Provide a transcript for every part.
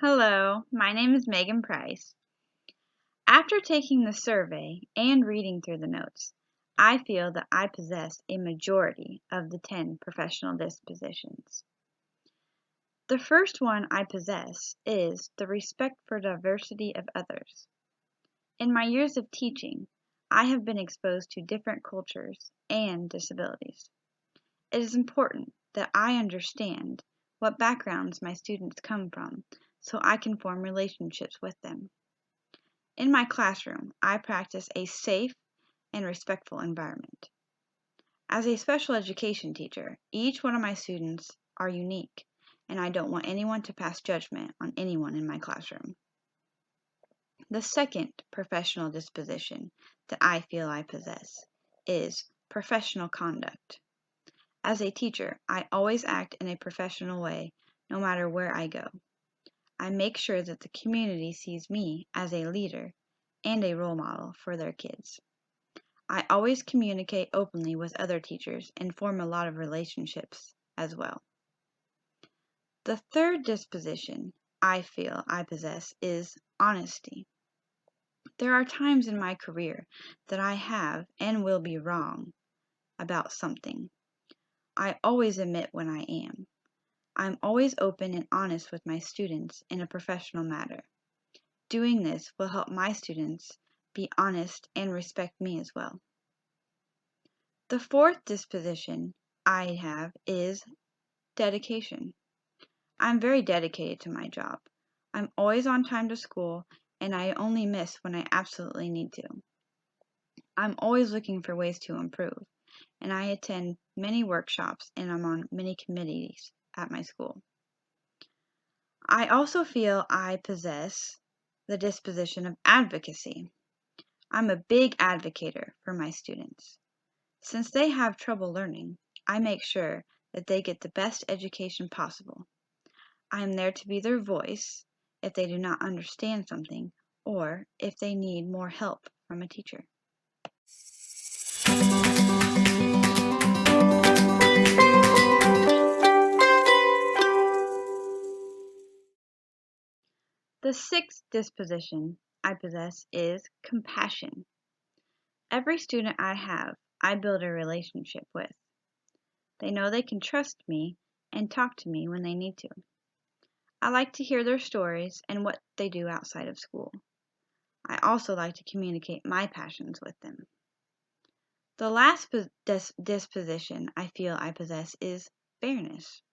Hello, my name is Megan Price. After taking the survey and reading through the notes, I feel that I possess a majority of the 10 professional dispositions. The first one I possess is the respect for diversity of others. In my years of teaching, I have been exposed to different cultures and disabilities. It is important that I understand what backgrounds my students come from so I can form relationships with them. In my classroom, I practice a safe and respectful environment. As a special education teacher, each one of my students are unique, and I don't want anyone to pass judgment on anyone in my classroom. The second professional disposition that I feel I possess is professional conduct. As a teacher, I always act in a professional way no matter where I go. I make sure that the community sees me as a leader and a role model for their kids. I always communicate openly with other teachers and form a lot of relationships as well. The third disposition I feel I possess is honesty. There are times in my career that I have and will be wrong about something. I always admit when I am. I'm always open and honest with my students in a professional matter. Doing this will help my students be honest and respect me as well. The fourth disposition I have is dedication. I'm very dedicated to my job. I'm always on time to school and I only miss when I absolutely need to. I'm always looking for ways to improve, and I attend many workshops and I'm on many committees at my school. I also feel I possess the disposition of advocacy. I'm a big advocator for my students. Since they have trouble learning, I make sure that they get the best education possible. I am there to be their voice if they do not understand something or if they need more help from a teacher. The sixth disposition I possess is compassion. Every student I have, I build a relationship with. They know they can trust me and talk to me when they need to. I like to hear their stories and what they do outside of school. I also like to communicate my passions with them. The last disposition I feel I possess is fairness.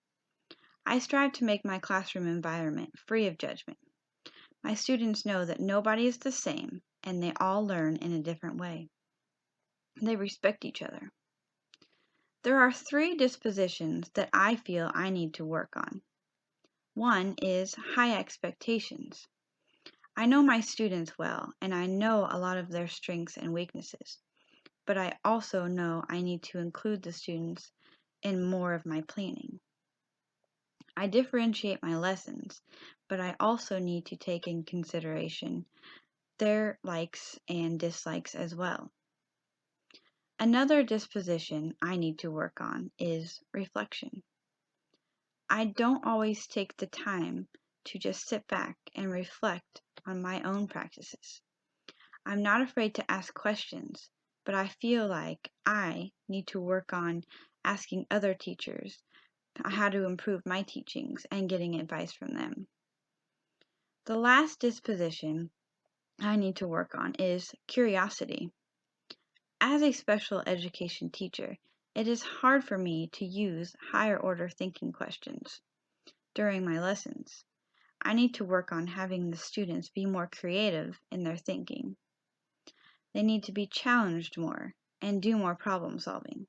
I strive to make my classroom environment free of judgment. My students know that nobody is the same and they all learn in a different way. They respect each other. There are 3 dispositions that I feel I need to work on. One is high expectations. I know my students well and I know a lot of their strengths and weaknesses, but I also know I need to include the students in more of my planning. I differentiate my lessons, but I also need to take in consideration their likes and dislikes as well. Another disposition I need to work on is reflection. I don't always take the time to just sit back and reflect on my own practices. I'm not afraid to ask questions, but I feel like I need to work on asking other teachers how to improve my teachings and getting advice from them. The last disposition I need to work on is curiosity. As a special education teacher, it is hard for me to use higher order thinking questions during my lessons. I need to work on having the students be more creative in their thinking. They need to be challenged more and do more problem solving.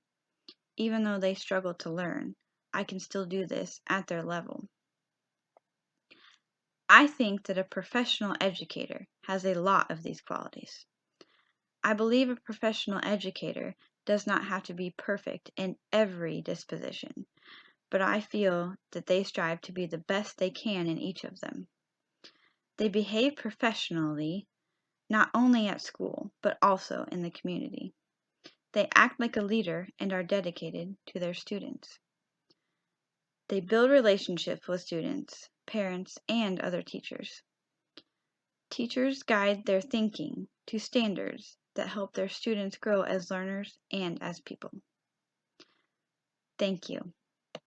Even though they struggle to learn, I can still do this at their level. I think that a professional educator has a lot of these qualities. I believe a professional educator does not have to be perfect in every disposition, but I feel that they strive to be the best they can in each of them. They behave professionally, not only at school, but also in the community. They act like a leader and are dedicated to their students. They build relationships with students parents, and other teachers. Teachers guide their thinking to standards that help their students grow as learners and as people. Thank you.